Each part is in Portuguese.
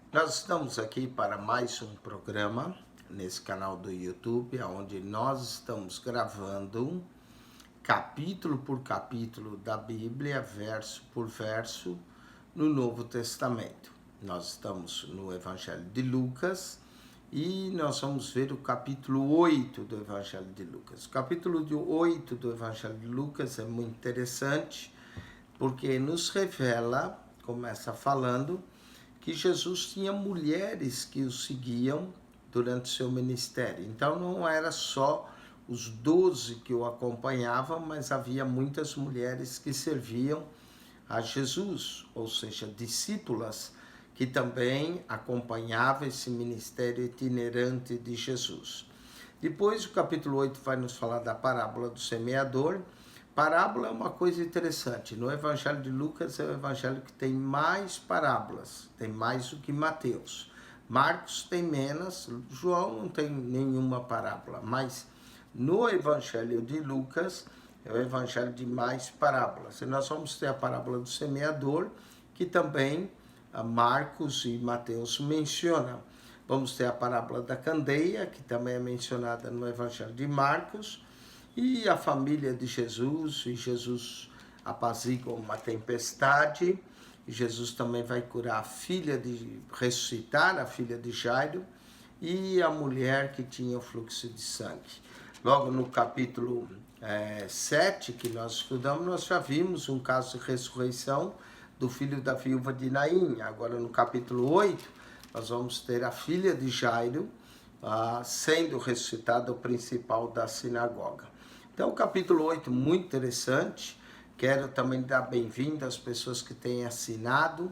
Nós estamos aqui para mais um programa nesse canal do YouTube, onde nós estamos gravando capítulo por capítulo da Bíblia, verso por verso, no Novo Testamento. Nós estamos no Evangelho de Lucas e nós vamos ver o capítulo 8 do Evangelho de Lucas. O capítulo 8 do Evangelho de Lucas é muito interessante porque nos revela, começa falando, que Jesus tinha mulheres que o seguiam durante seu ministério. Então não era só os 12 que o acompanhavam, mas havia muitas mulheres que serviam a Jesus, ou seja, discípulas que também acompanhavam esse ministério itinerante de Jesus. Depois o capítulo 8 vai nos falar da parábola do semeador. Parábola é uma coisa interessante. No Evangelho de Lucas é o evangelho que tem mais parábolas, tem mais do que Mateus. Marcos tem menos, João não tem nenhuma parábola, mas no Evangelho de Lucas é o evangelho de mais parábolas. E nós vamos ter a parábola do semeador, que também Marcos e Mateus mencionam. Vamos ter a parábola da candeia, que também é mencionada no Evangelho de Marcos, e a família de Jesus, e Jesus apazigua uma tempestade, e Jesus também vai curar ressuscitar a filha de Jairo, e a mulher que tinha o fluxo de sangue. Logo no capítulo 7, que nós estudamos, nós já vimos um caso de ressurreição do filho da viúva de Naim. Agora no capítulo 8, nós vamos ter a filha de Jairo, sendo ressuscitada, o principal da sinagoga. Então, o capítulo 8, muito interessante. Quero também dar bem-vindo às pessoas que têm assinado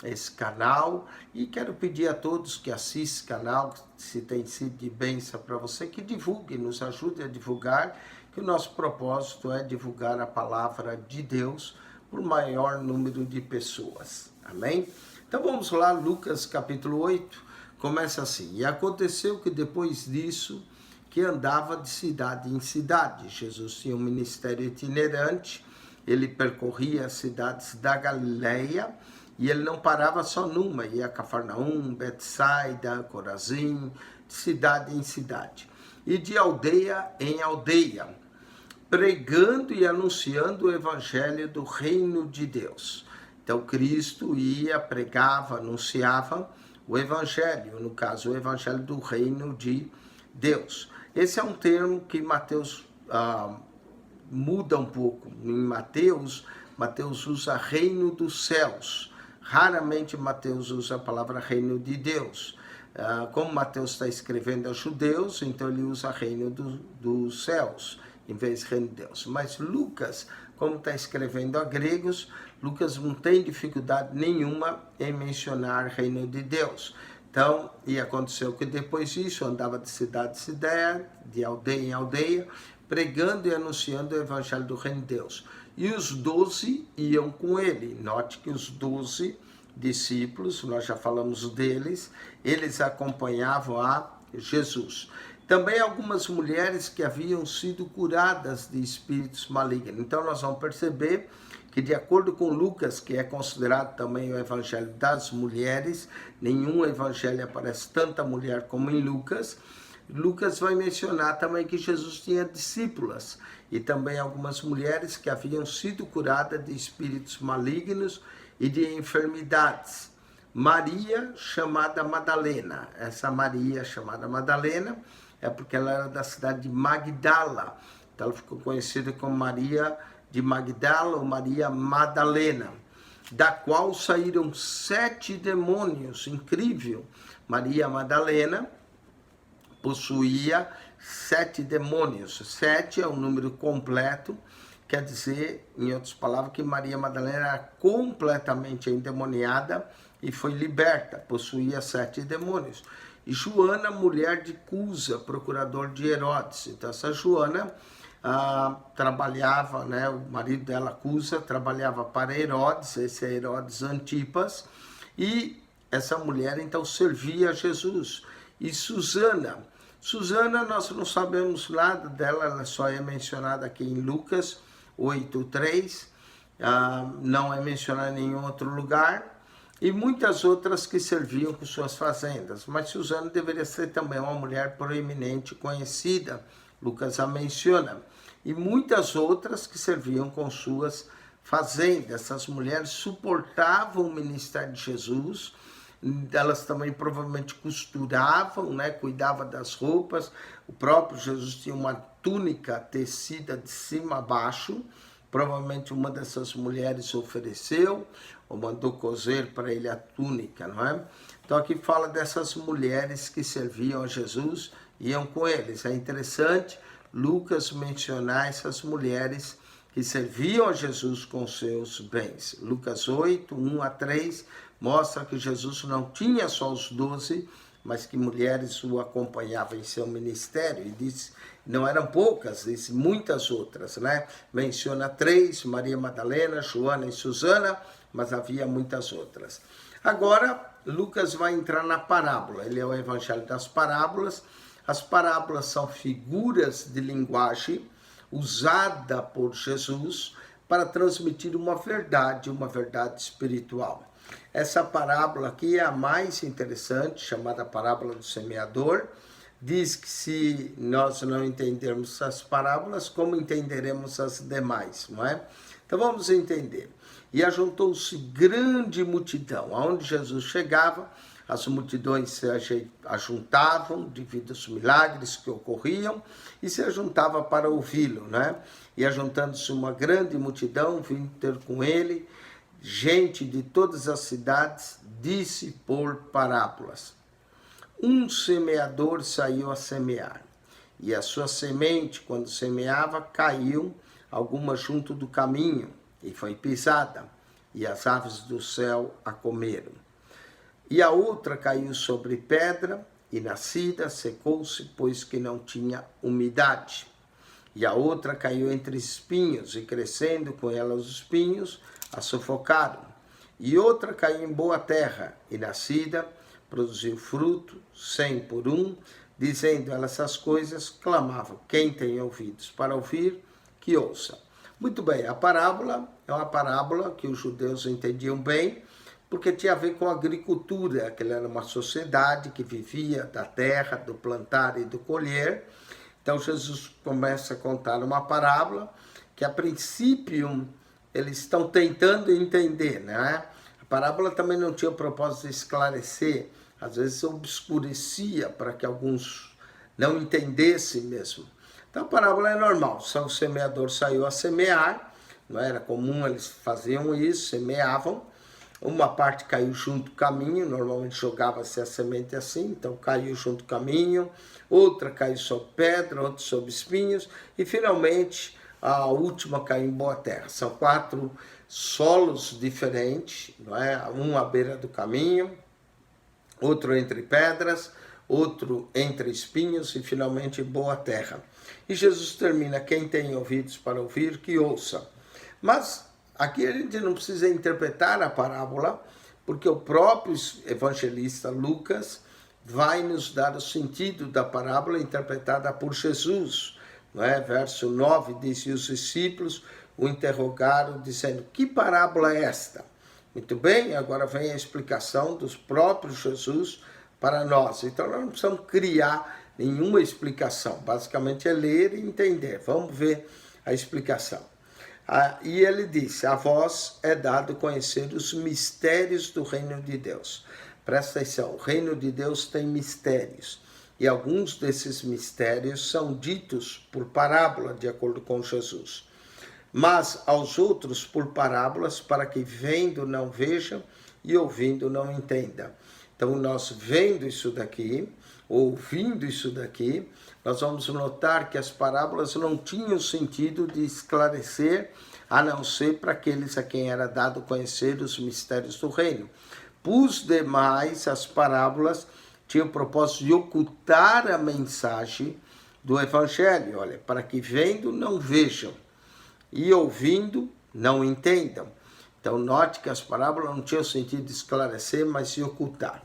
esse canal. E quero pedir a todos que assistem esse canal, se tem sido de bênção para você, que divulgue, nos ajude a divulgar, que o nosso propósito é divulgar a palavra de Deus para o maior número de pessoas. Amém? Então, vamos lá, Lucas capítulo 8, começa assim. E aconteceu que depois disso, que andava de cidade em cidade. Jesus tinha um ministério itinerante, ele percorria as cidades da Galileia e ele não parava só numa, ia a Cafarnaum, Betsaida, Corazim, de cidade em cidade. E de aldeia em aldeia, pregando e anunciando o evangelho do reino de Deus. Então Cristo ia, pregava, anunciava o evangelho, no caso o evangelho do reino de Deus. Esse é um termo que Mateus muda um pouco. Em Mateus usa reino dos céus. Raramente Mateus usa a palavra reino de Deus. Como Mateus está escrevendo aos judeus, então ele usa reino dos céus, em vez de reino de Deus. Mas Lucas, como está escrevendo a gregos, Lucas não tem dificuldade nenhuma em mencionar reino de Deus. Então, e aconteceu que depois disso, andava de cidade em cidade, de aldeia em aldeia, pregando e anunciando o evangelho do reino de Deus. E os 12 iam com ele. Note que os 12 discípulos, nós já falamos deles, eles acompanhavam a Jesus. Também algumas mulheres que haviam sido curadas de espíritos malignos. Então nós vamos perceber que, de acordo com Lucas, que é considerado também o evangelho das mulheres, nenhum evangelho aparece tanta mulher como em Lucas. Lucas vai mencionar também que Jesus tinha discípulas e também algumas mulheres que haviam sido curadas de espíritos malignos e de enfermidades. Maria, chamada Madalena. Essa Maria, chamada Madalena, é porque ela era da cidade de Magdala. Então ela ficou conhecida como Maria de Magdala ou Maria Madalena, da qual saíram 7 demônios. Incrível! Maria Madalena possuía 7 demônios. 7 é um número completo, quer dizer, em outras palavras, que Maria Madalena era completamente endemoniada e foi liberta, possuía 7 demônios. E Joana, mulher de Cusa, procurador de Herodes. Então essa Joana trabalhava, né, o marido dela, Cusa, trabalhava para Herodes, esse é Herodes Antipas, e essa mulher então servia a Jesus. E Susana, nós não sabemos nada dela, ela só é mencionada aqui em Lucas 8:3, não é mencionada em nenhum outro lugar. e muitas outras que serviam com suas fazendas. Mas Susana deveria ser também uma mulher proeminente, conhecida, Lucas a menciona, e muitas outras que serviam com suas fazendas. Essas mulheres suportavam o ministério de Jesus, elas também provavelmente costuravam, né, cuidavam das roupas. O próprio Jesus tinha uma túnica tecida de cima a baixo, provavelmente uma dessas mulheres ofereceu ou mandou coser para ele a túnica, não é? Então aqui fala dessas mulheres que serviam a Jesus, iam com eles. É interessante Lucas mencionar essas mulheres que serviam a Jesus com seus bens. Lucas 8, 1 a 3, mostra que Jesus não tinha só os 12, mas que mulheres o acompanhavam em seu ministério. E diz, não eram poucas, diz muitas outras, né? Menciona 3, Maria Madalena, Joana e Susana, mas havia muitas outras. Agora, Lucas vai entrar na parábola. Ele é o evangelho das parábolas. As parábolas são figuras de linguagem usada por Jesus para transmitir uma verdade espiritual. Essa parábola aqui é a mais interessante, chamada parábola do semeador. Diz que se nós não entendermos as parábolas, como entenderemos as demais, não é? Então vamos entender. E ajuntou-se grande multidão. Aonde Jesus chegava, as multidões se ajuntavam devido aos milagres que ocorriam e se ajuntavam para ouvi-lo, né? E ajuntando-se uma grande multidão, vindo ter com ele, gente de todas as cidades, disse por parábolas. Um semeador saiu a semear, e a sua semente, quando semeava, caiu alguma junto do caminho, e foi pisada, e as aves do céu a comeram. E a outra caiu sobre pedra, e nascida secou-se, pois que não tinha umidade. E a outra caiu entre espinhos, e crescendo com ela os espinhos, a sufocaram. E outra caiu em boa terra, e nascida, produziu fruto, 100 por 1, dizendo ela essas coisas, clamavam, quem tem ouvidos para ouvir, que ouça. Muito bem, a parábola é uma parábola que os judeus entendiam bem, porque tinha a ver com a agricultura, que era uma sociedade que vivia da terra, do plantar e do colher. Então Jesus começa a contar uma parábola que a princípio eles estão tentando entender, né? A parábola também não tinha o propósito de esclarecer, às vezes obscurecia para que alguns não entendessem mesmo. Então a parábola é normal, o semeador saiu a semear, não era comum, eles faziam isso, semeavam, uma parte caiu junto do caminho, normalmente jogava-se a semente assim, então caiu junto do caminho, outra caiu sobre pedra, outra sobre espinhos, e finalmente a última caiu em boa terra. São 4 solos diferentes, não é? Um à beira do caminho, outro entre pedras, outro entre espinhos e finalmente boa terra. E Jesus termina, quem tem ouvidos para ouvir, que ouça. Mas aqui a gente não precisa interpretar a parábola, porque o próprio evangelista Lucas vai nos dar o sentido da parábola interpretada por Jesus. Não é? Verso 9 diz, e os discípulos o interrogaram, dizendo, que parábola é esta? Muito bem, agora vem a explicação dos próprios Jesus para nós. Então nós não precisamos criar nenhuma explicação, basicamente é ler e entender. Vamos ver a explicação. E ele disse, a vós é dado conhecer os mistérios do reino de Deus. Presta atenção, o reino de Deus tem mistérios. E alguns desses mistérios são ditos por parábola, de acordo com Jesus. Mas aos outros por parábolas, para que vendo não vejam e ouvindo não entendam. Então nós vendo isso daqui, ouvindo isso daqui, nós vamos notar que as parábolas não tinham sentido de esclarecer, a não ser para aqueles a quem era dado conhecer os mistérios do reino. Os demais, as parábolas, tinham o propósito de ocultar a mensagem do evangelho, olha, para que vendo não vejam e ouvindo não entendam. Então note que as parábolas não tinham sentido de esclarecer, mas de ocultar.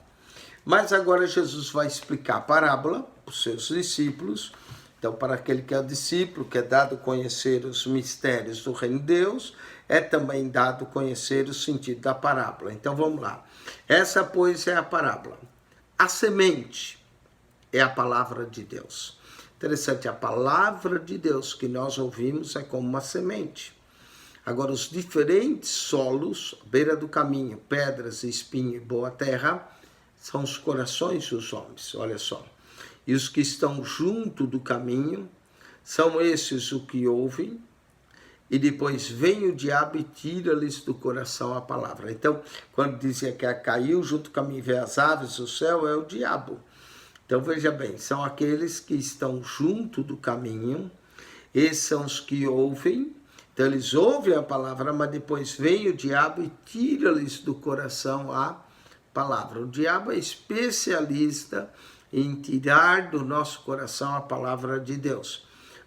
Mas agora Jesus vai explicar a parábola para os seus discípulos. Então, para aquele que é o discípulo, que é dado conhecer os mistérios do reino de Deus, é também dado conhecer o sentido da parábola. Então vamos lá. Essa, pois, é a parábola. A semente é a palavra de Deus. Interessante, a palavra de Deus que nós ouvimos é como uma semente. Agora, os diferentes solos, beira do caminho, pedras, espinho e boa terra, são os corações dos homens, olha só. E os que estão junto do caminho, são esses o que ouvem, e depois vem o diabo e tira-lhes do coração a palavra. Então, quando dizia que caiu junto com a mim, vê as aves do céu, é o diabo. Então, veja bem, são aqueles que estão junto do caminho, esses são os que ouvem. Então, eles ouvem a palavra, mas depois vem o diabo e tira-lhes do coração a palavra. O diabo é especialista em tirar do nosso coração a palavra de Deus,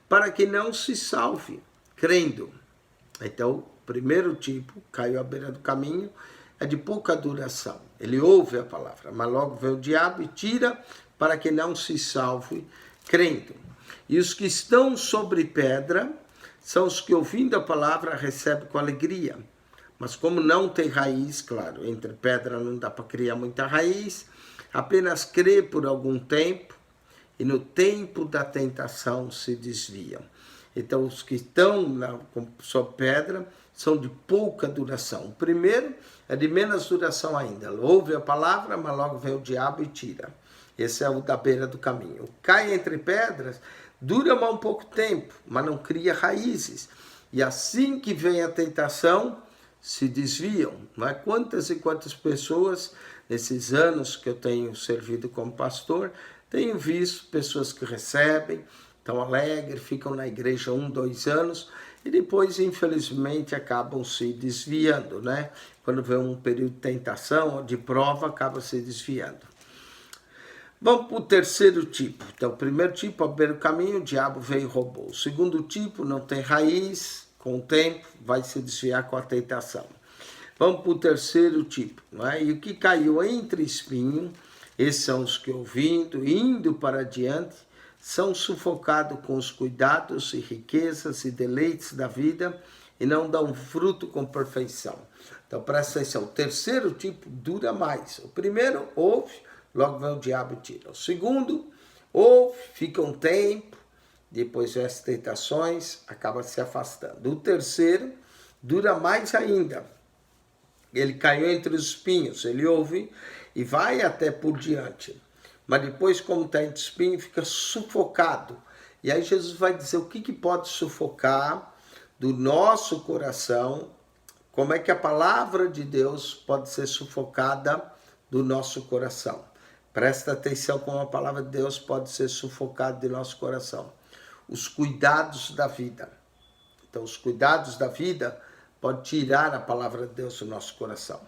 para que não se salve, crendo. Então, o primeiro tipo, caiu à beira do caminho, é de pouca duração. Ele ouve a palavra, mas logo vem o diabo e tira, para que não se salve, crendo. E os que estão sobre pedra são os que, ouvindo a palavra, recebem com alegria. Mas como não tem raiz, claro, entre pedra não dá para criar muita raiz, apenas crê por algum tempo, e no tempo da tentação se desviam. Então, os que estão sob pedra são de pouca duração. O primeiro é de menos duração ainda. Ouve a palavra, mas logo vem o diabo e tira. Esse é o da beira do caminho. Cai entre pedras, dura mais um pouco tempo, mas não cria raízes. E assim que vem a tentação, se desviam. Não é? Quantas e quantas pessoas, nesses anos que eu tenho servido como pastor, tenho visto pessoas que recebem, estão alegres, ficam na igreja 1, 2 anos, e depois, infelizmente, acabam se desviando, né? Quando vem um período de tentação ou de prova, acaba se desviando. Vamos para o terceiro tipo. Então, o primeiro tipo, ao beira do caminho, o diabo veio e roubou. O segundo tipo, não tem raiz, com o tempo, vai se desviar com a tentação. Vamos para o terceiro tipo, não é? E o que caiu entre espinho, esses são os que, ouvindo, indo para adiante, são sufocados com os cuidados e riquezas e deleites da vida e não dão fruto com perfeição. Então, presta atenção, o terceiro tipo dura mais. O primeiro, ouve, logo vem o diabo e tira. O segundo, ouve, fica um tempo, depois vem as tentações, acaba se afastando. O terceiro, dura mais ainda. Ele caiu entre os espinhos, ele ouve e vai até por diante. Mas depois, como está entre espinho, fica sufocado. E aí Jesus vai dizer o que pode sufocar do nosso coração, como é que a palavra de Deus pode ser sufocada do nosso coração. Presta atenção como a palavra de Deus pode ser sufocada do nosso coração. Os cuidados da vida. Então, os cuidados da vida podem tirar a palavra de Deus do nosso coração.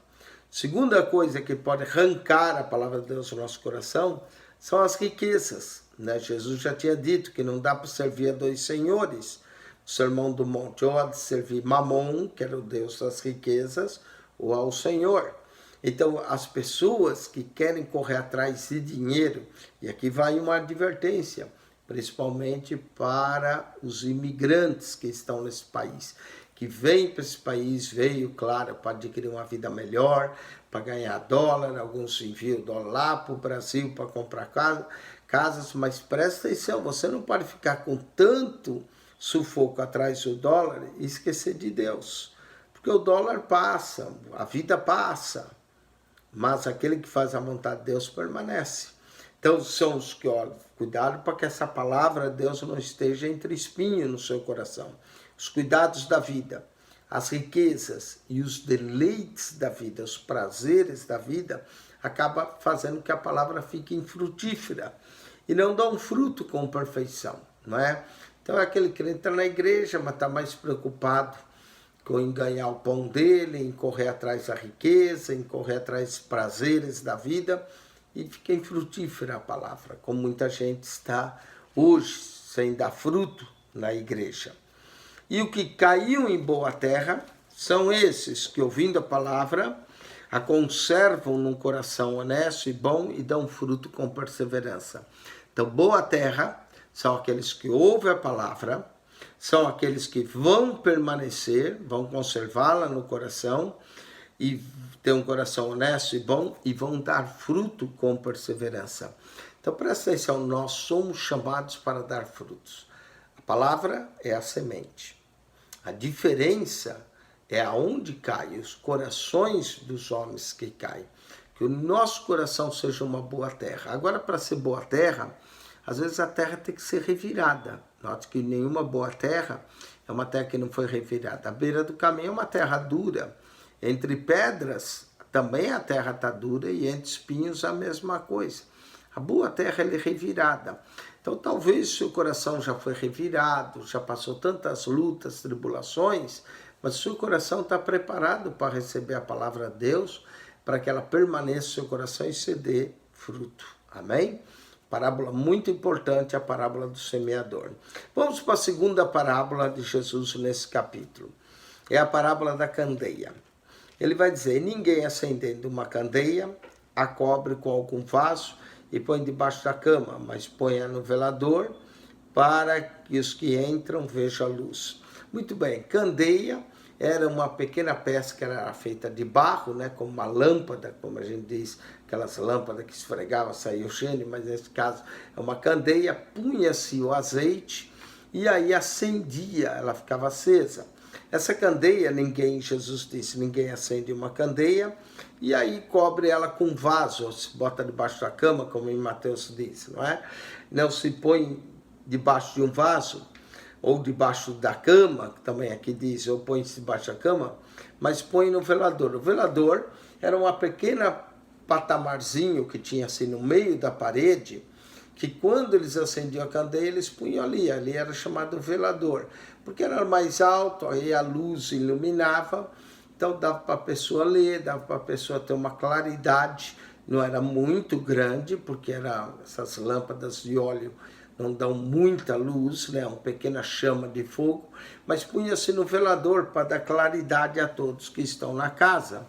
Segunda coisa que pode arrancar a palavra de Deus do nosso coração são as riquezas. Né? Jesus já tinha dito que não dá para servir a 2 senhores. O Sermão do Monte, ou há de servir Mamon, que era o Deus das riquezas, ou ao Senhor. Então, as pessoas que querem correr atrás de dinheiro, e aqui vai uma advertência, principalmente para os imigrantes que estão nesse país, que vêm para esse país, veio, claro, para adquirir uma vida melhor, para ganhar dólar, alguns enviam dólar lá para o Brasil para comprar casas, mas presta atenção, você não pode ficar com tanto sufoco atrás do dólar e esquecer de Deus, porque o dólar passa, a vida passa, mas aquele que faz a vontade de Deus permanece. Então, são os que, olha, cuidado para que essa palavra de Deus não esteja entre espinho no seu coração. Os cuidados da vida, as riquezas e os deleites da vida, os prazeres da vida, acaba fazendo que a palavra fique infrutífera e não dá um fruto com perfeição, não é? Então, é aquele que entra na igreja, mas está mais preocupado em ganhar o pão dele, em correr atrás da riqueza, em correr atrás dos prazeres da vida, e fica infrutífera a palavra, como muita gente está hoje, sem dar fruto na igreja. E o que caiu em boa terra são esses que, ouvindo a palavra, a conservam num coração honesto e bom e dão fruto com perseverança. Então, boa terra são aqueles que ouvem a palavra, são aqueles que vão permanecer, vão conservá-la no coração e ter um coração honesto e bom e vão dar fruto com perseverança. Então presta atenção, nós somos chamados para dar frutos. A palavra é a semente. A diferença é aonde cai, os corações dos homens que caem. Que o nosso coração seja uma boa terra. Agora, para ser boa terra, às vezes a terra tem que ser revirada. Note que nenhuma boa terra é uma terra que não foi revirada. A beira do caminho é uma terra dura. Entre pedras, também a terra está dura e entre espinhos a mesma coisa. A boa terra é revirada. Então, talvez seu coração já foi revirado, já passou tantas lutas, tribulações, mas o seu coração está preparado para receber a palavra de Deus, para que ela permaneça no seu coração e se dê fruto. Amém? Parábola muito importante, a parábola do semeador. Vamos para a segunda parábola de Jesus nesse capítulo. É a parábola da candeia. Ele vai dizer, ninguém acendendo uma candeia, a cobre com algum vaso e põe debaixo da cama, mas põe-a no velador para que os que entram vejam a luz. Muito bem, candeia era uma pequena peça que era feita de barro, né, como uma lâmpada, como a gente diz, aquelas lâmpadas que esfregava, saía o gênio, mas nesse caso é uma candeia, punha-se o azeite e aí acendia, ela ficava acesa. Essa candeia, Jesus disse, ninguém acende uma candeia, e aí cobre ela com vaso, ou se bota debaixo da cama, como em Mateus diz, não é? Não se põe debaixo de um vaso, ou debaixo da cama, que também aqui diz, ou põe-se debaixo da cama, mas põe no velador. O velador era uma pequena patamarzinho que tinha assim no meio da parede, que quando eles acendiam a candeia, eles punham ali era chamado velador, porque era mais alto, aí a luz iluminava, então dava para a pessoa ler, dava para a pessoa ter uma claridade, não era muito grande, porque essas lâmpadas de óleo não dão muita luz, né? Uma pequena chama de fogo, mas punha-se no velador para dar claridade a todos que estão na casa.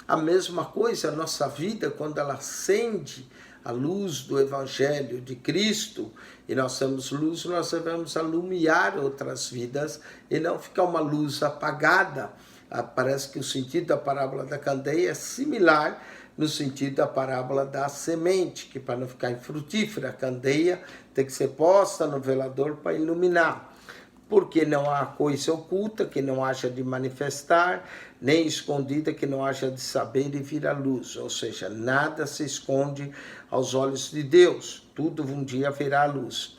A mesma coisa, a nossa vida, quando ela acende a luz do Evangelho de Cristo, e nós temos luz, nós devemos alumiar outras vidas e não ficar uma luz apagada. Parece que o sentido da parábola da candeia é similar no sentido da parábola da semente, que para não ficar infrutífera, a candeia tem que ser posta no velador para iluminar. Porque não há coisa oculta que não haja de manifestar, nem escondida que não haja de saber e vir à luz. Ou seja, nada se esconde aos olhos de Deus, tudo um dia virá à luz.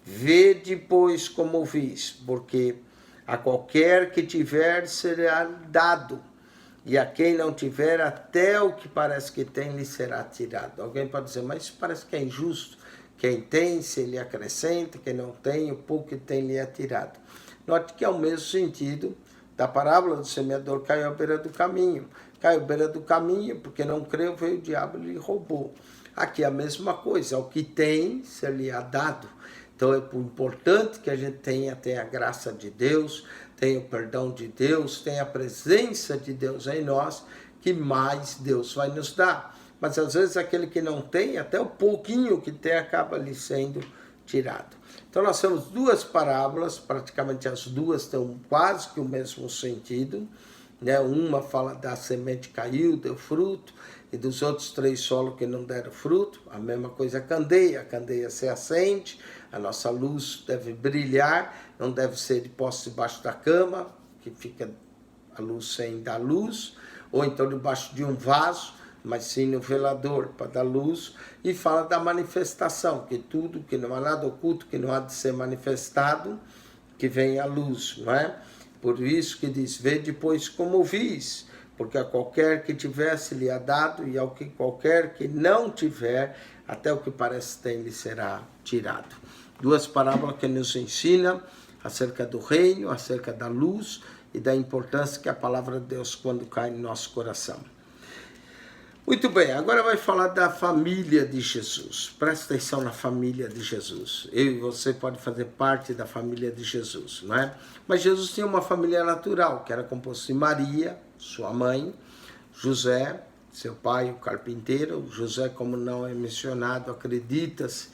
Vede, pois, como vis, porque a qualquer que tiver será dado, e a quem não tiver, até o que parece que tem, lhe será tirado. Alguém pode dizer, mas isso parece que é injusto. Quem tem, se lhe acrescenta, quem não tem, o pouco que tem, lhe é tirado. Note que é o mesmo sentido da parábola do semeador caiu à beira do caminho. Caiu à beira do caminho, porque não creu, veio o diabo e lhe roubou. Aqui é a mesma coisa, o que tem, se lhe é dado. Então é importante que a gente tenha a graça de Deus, tenha o perdão de Deus, tenha a presença de Deus em nós, que mais Deus vai nos dar. Mas às vezes aquele que não tem, até o pouquinho que tem, acaba lhe sendo tirado. Então nós temos duas parábolas, praticamente as duas têm quase que o mesmo sentido, né? Uma fala da semente caiu, deu fruto, e dos outros 3 solos que não deram fruto. A mesma coisa a candeia se acende, a nossa luz deve brilhar, não deve ser posta debaixo da cama, que fica a luz sem dar luz, ou então debaixo de um vaso, mas sim no velador para dar luz. E fala da manifestação, que tudo, que não há nada oculto, que não há de ser manifestado, que vem à luz, não é? Por isso que diz, vê depois como vis, porque a qualquer que tivesse lhe é dado, e ao que qualquer que não tiver, até o que parece tem lhe será tirado. Duas parábolas que nos ensinam acerca do reino, acerca da luz e da importância que a palavra de Deus quando cai no nosso coração. Muito bem, agora vai falar da família de Jesus. Presta atenção na família de Jesus. Eu e você pode fazer parte da família de Jesus, não é? Mas Jesus tinha uma família natural, que era composta de Maria, sua mãe, José, seu pai, o carpinteiro. José, como não é mencionado, acredita-se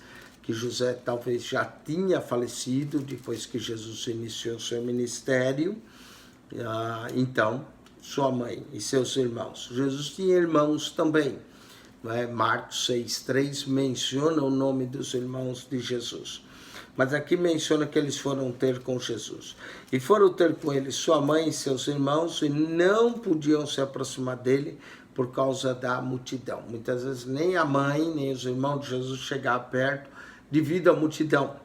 que José talvez já tinha falecido depois que Jesus iniciou seu ministério. Então, sua mãe e seus irmãos. Jesus tinha irmãos também. Marcos 6,3 menciona o nome dos irmãos de Jesus. Mas aqui menciona que eles foram ter com Jesus. E foram ter com ele sua mãe e seus irmãos, e não podiam se aproximar dele por causa da multidão. Muitas vezes nem a mãe, nem os irmãos de Jesus chegavam perto devido à multidão.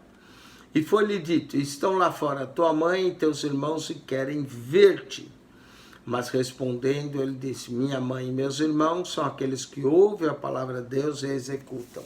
E foi-lhe dito: estão lá fora tua mãe e teus irmãos e querem ver-te. Mas respondendo, ele disse: minha mãe e meus irmãos são aqueles que ouvem a palavra de Deus e a executam.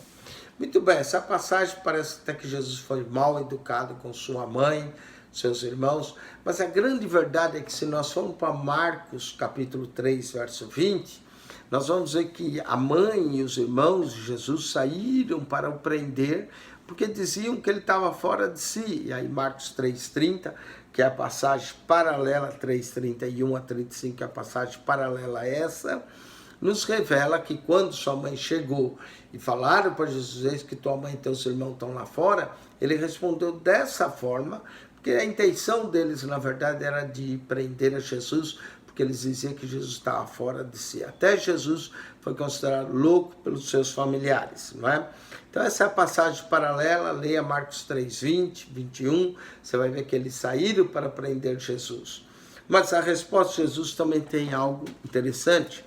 Muito bem, essa passagem parece até que Jesus foi mal educado com sua mãe, seus irmãos, mas a grande verdade é que se nós formos para Marcos capítulo 3, verso 20, nós vamos ver que a mãe e os irmãos de Jesus saíram para o prender, porque diziam que ele estava fora de si. E aí Marcos 3,30, que é a passagem paralela, 3,31 a 35, que é a passagem paralela a essa, nos revela que quando sua mãe chegou e falaram para Jesus que tua mãe e teus irmãos estão lá fora, ele respondeu dessa forma, porque a intenção deles, na verdade, era de prender a Jesus, porque eles diziam que Jesus estava fora de si. Até Jesus foi considerado louco pelos seus familiares, não é? Então essa é a passagem paralela, leia Marcos 3, 20, 21, você vai ver que eles saíram para prender Jesus. Mas a resposta de Jesus também tem algo interessante,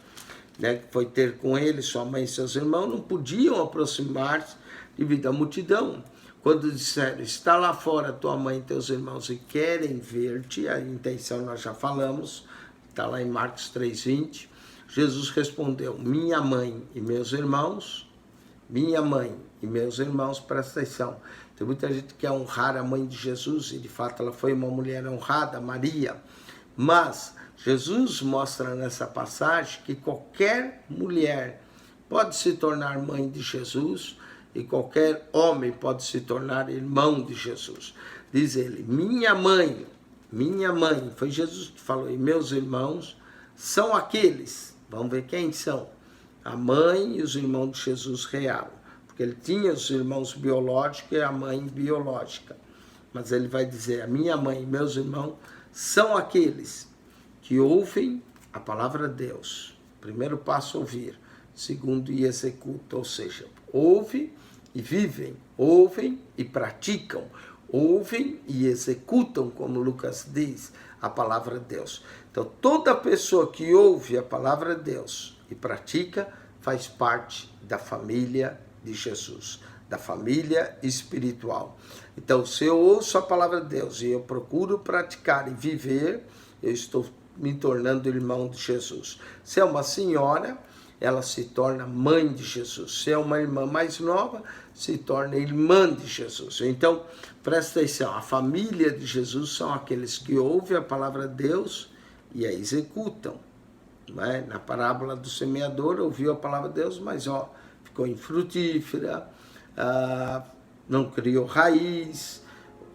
que foi ter com ele, sua mãe e seus irmãos, não podiam aproximar-se devido à multidão. Quando disseram: está lá fora tua mãe e teus irmãos e querem ver-te, a intenção nós já falamos, está lá em Marcos 3,20, Jesus respondeu: minha mãe e meus irmãos, presta atenção. Tem muita gente que quer honrar a mãe de Jesus, e de fato ela foi uma mulher honrada, Maria, mas Jesus mostra nessa passagem que qualquer mulher pode se tornar mãe de Jesus e qualquer homem pode se tornar irmão de Jesus. Diz ele: minha mãe, foi Jesus que falou, e meus irmãos são aqueles, vamos ver quem são, a mãe e os irmãos de Jesus real, porque ele tinha os irmãos biológicos e a mãe biológica, mas ele vai dizer: a minha mãe e meus irmãos são aqueles que ouvem a palavra de Deus. Primeiro passo, ouvir. Segundo, e executam, ou seja, ouvem e vivem, ouvem e praticam, ouvem e executam, como Lucas diz, a palavra de Deus. Então, toda pessoa que ouve a palavra de Deus e pratica, faz parte da família de Jesus, da família espiritual. Então, se eu ouço a palavra de Deus e eu procuro praticar e viver, eu estou me tornando irmão de Jesus. Se é uma senhora, ela se torna mãe de Jesus. Se é uma irmã mais nova, se torna irmã de Jesus. Então, presta atenção, a família de Jesus são aqueles que ouvem a palavra de Deus e a executam. Não é? Na parábola do semeador, ouviu a palavra de Deus, mas ficou infrutífera, não criou raiz,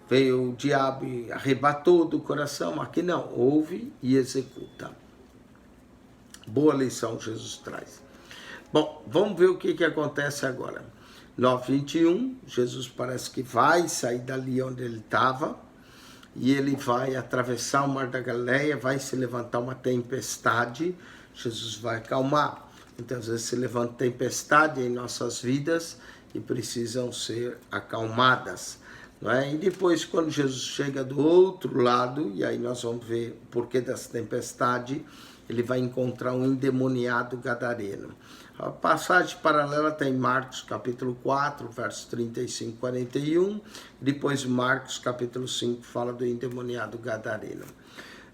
veio o diabo e arrebatou do coração. Aqui não, ouve e executa. Boa lição Jesus traz. Bom, vamos ver o que acontece agora. 9:21, Jesus parece que vai sair dali onde ele estava, e ele vai atravessar o Mar da Galileia, vai se levantar uma tempestade, Jesus vai acalmar. Muitas vezes se levanta tempestade em nossas vidas e precisam ser acalmadas. Não é? E depois, quando Jesus chega do outro lado, e aí nós vamos ver o porquê dessa tempestade, ele vai encontrar um endemoniado gadareno. A passagem paralela tem Marcos capítulo 4, versos 35 e 41, e depois Marcos capítulo 5 fala do endemoniado gadareno.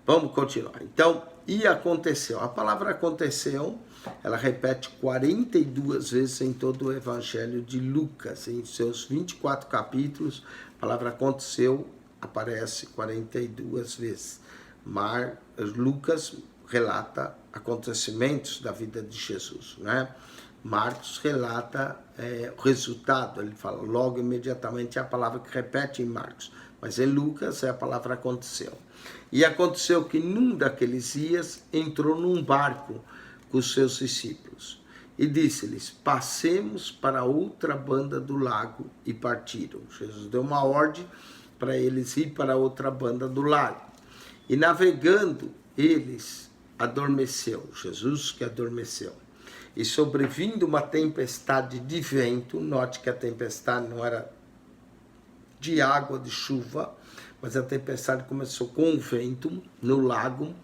Vamos continuar. Então, e aconteceu. A palavra aconteceu, ela repete 42 vezes em todo o Evangelho de Lucas, em seus 24 capítulos, a palavra aconteceu aparece 42 vezes. Lucas relata acontecimentos da vida de Jesus, né? Marcos relata o resultado, ele fala logo imediatamente, é a palavra que repete em Marcos, mas em Lucas é a palavra aconteceu. E aconteceu que num daqueles dias entrou num barco com os seus discípulos, e disse-lhes: passemos para outra banda do lago, e partiram. Jesus deu uma ordem para eles ir para outra banda do lago. E navegando, eles adormeceu, Jesus que adormeceu. E sobrevindo uma tempestade de vento, note que a tempestade não era de água, de chuva, mas a tempestade começou com o vento no lago,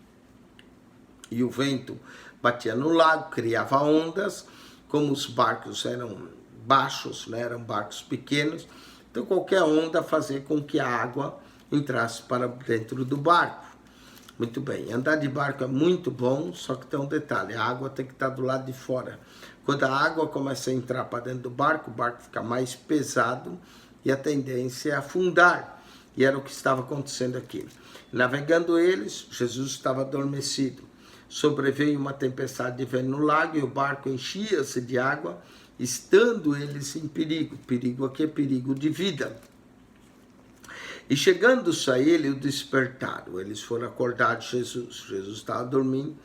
e o vento batia no lago, criava ondas, como os barcos eram baixos, né, eram barcos pequenos, então qualquer onda fazia com que a água entrasse para dentro do barco. Muito bem, andar de barco é muito bom, só que tem um detalhe, a água tem que estar do lado de fora. Quando a água começa a entrar para dentro do barco, o barco fica mais pesado e a tendência é afundar. E era o que estava acontecendo aqui. Navegando eles, Jesus estava adormecido. Sobreveio uma tempestade de vento no lago e o barco enchia-se de água, estando eles em perigo. Perigo aqui é perigo de vida. E chegando-se a ele, o despertaram. Eles foram acordar de Jesus. Jesus estava dormindo,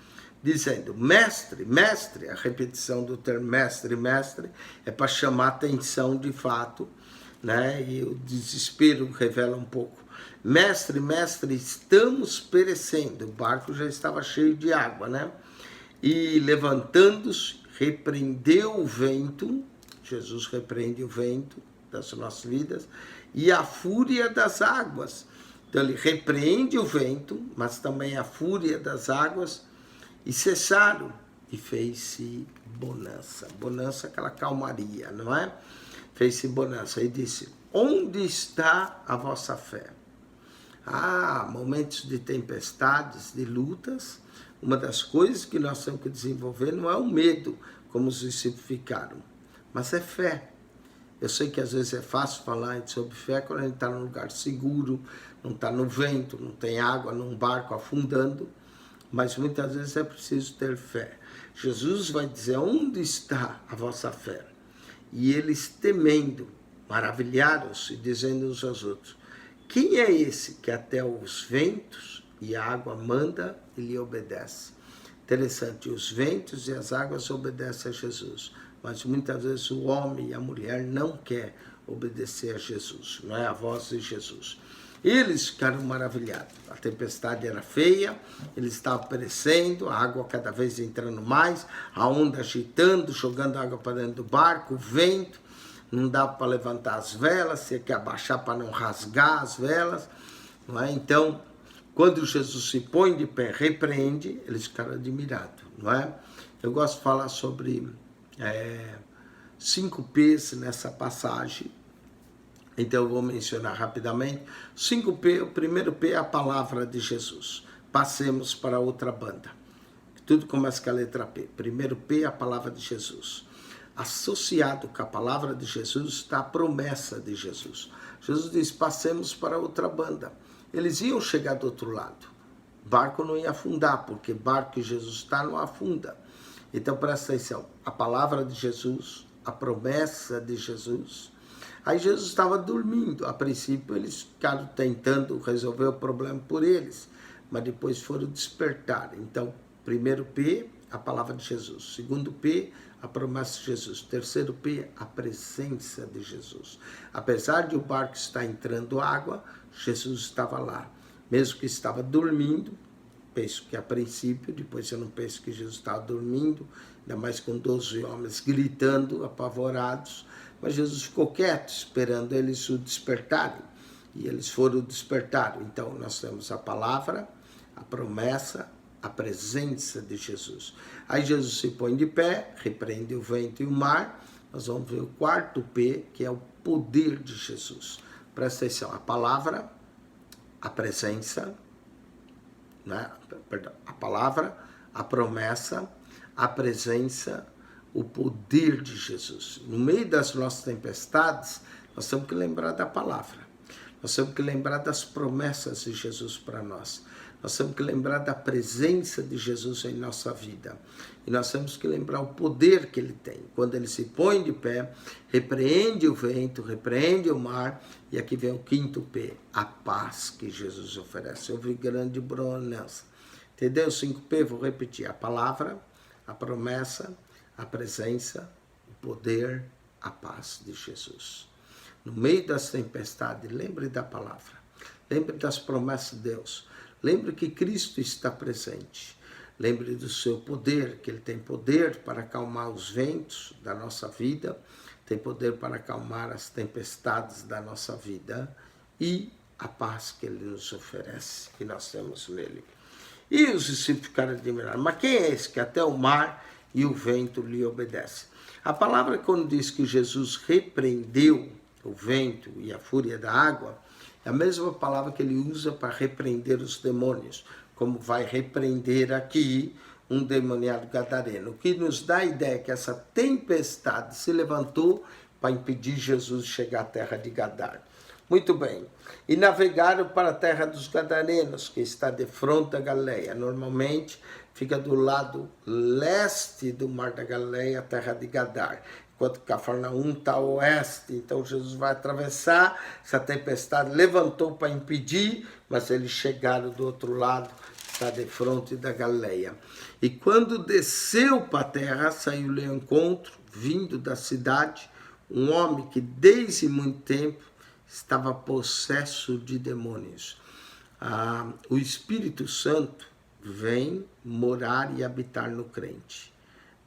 dizendo: mestre, mestre. A repetição do termo mestre, mestre, é para chamar atenção de fato, né? E o desespero revela um pouco. Mestre, mestre, estamos perecendo. O barco já estava cheio de água, né? E levantando-se, repreendeu o vento. Jesus repreende o vento das nossas vidas e a fúria das águas. Então ele repreende o vento, mas também a fúria das águas, e cessaram, e fez-se bonança. Bonança, aquela calmaria, não é? Fez-se bonança, e disse: onde está a vossa fé? Momentos de tempestades, de lutas, uma das coisas que nós temos que desenvolver não é o medo, como os discípulos ficaram, mas é fé. Eu sei que às vezes é fácil falar sobre fé quando a gente está num lugar seguro, não está no vento, não tem água, num barco afundando, mas muitas vezes é preciso ter fé. Jesus vai dizer: onde está a vossa fé? E eles, temendo, maravilharam-se, dizendo uns aos outros: quem é esse que até os ventos e a água manda e lhe obedece? Interessante, os ventos e as águas obedecem a Jesus. Mas muitas vezes o homem e a mulher não quer obedecer a Jesus, não é a voz de Jesus. Eles ficaram maravilhados. A tempestade era feia, eles estavam perecendo, a água cada vez entrando mais, a onda agitando, jogando água para dentro do barco, o vento, não dava para levantar as velas, tinha que abaixar para não rasgar as velas, não é? Então, quando Jesus se põe de pé, repreende, eles ficaram admirados, não é? Eu gosto de falar sobre 5 P's nessa passagem, então eu vou mencionar rapidamente. 5 P, o primeiro P é a palavra de Jesus. Passemos para outra banda. Tudo começa com a letra P. Primeiro P é a palavra de Jesus. Associado com a palavra de Jesus está a promessa de Jesus. Jesus diz: passemos para outra banda. Eles iam chegar do outro lado. O barco não ia afundar, porque barco que Jesus está não afunda. Então presta atenção, a palavra de Jesus, a promessa de Jesus. Aí Jesus estava dormindo, a princípio eles ficaram tentando resolver o problema por eles, mas depois foram despertar. Então, primeiro P, a palavra de Jesus. Segundo P, a promessa de Jesus. Terceiro P, a presença de Jesus. Apesar de o barco estar entrando água, Jesus estava lá. Mesmo que estava dormindo, penso que a princípio, depois eu não penso que Jesus estava dormindo, ainda mais com 12 homens gritando, apavorados, mas Jesus ficou quieto, esperando eles o despertarem, e eles foram despertar. Então nós temos a palavra, a promessa, a presença de Jesus. Aí Jesus se põe de pé, repreende o vento e o mar. Nós vamos ver o quarto P, que é o poder de Jesus. Presta atenção, a palavra, a presença, né? Perdão, a palavra, a promessa, a presença, o poder de Jesus. No meio das nossas tempestades, nós temos que lembrar da palavra. Nós temos que lembrar das promessas de Jesus para nós. Nós temos que lembrar da presença de Jesus em nossa vida. E nós temos que lembrar o poder que ele tem. Quando ele se põe de pé, repreende o vento, repreende o mar. E aqui vem o quinto P, a paz que Jesus oferece. Houve grande bonança. Entendeu? 5 P, vou repetir. A palavra, a promessa, a presença, o poder, a paz de Jesus. No meio das tempestades, lembre da palavra, lembre das promessas de Deus, lembre que Cristo está presente, lembre do seu poder, que Ele tem poder para acalmar os ventos da nossa vida, tem poder para acalmar as tempestades da nossa vida e a paz que Ele nos oferece, que nós temos nele. E os discípulos ficaram admirados. Mas quem é esse que até o mar e o vento lhe obedecem? A palavra, quando diz que Jesus repreendeu o vento e a fúria da água, é a mesma palavra que ele usa para repreender os demônios, como vai repreender aqui um demoniado gadareno, o que nos dá a ideia que essa tempestade se levantou para impedir Jesus de chegar à terra de Gadar. Muito bem. E navegaram para a terra dos Gadarenos, que está de fronte à Galileia. Normalmente fica do lado leste do mar da Galileia, a terra de Gadar. Enquanto Cafarnaum está a oeste, então Jesus vai atravessar. Essa tempestade levantou para impedir, mas eles chegaram do outro lado, está de fronte da Galileia. E quando desceu para a terra, saiu-lhe ao encontro, vindo da cidade, um homem que desde muito tempo estava possesso de demônios. O Espírito Santo vem morar e habitar no crente,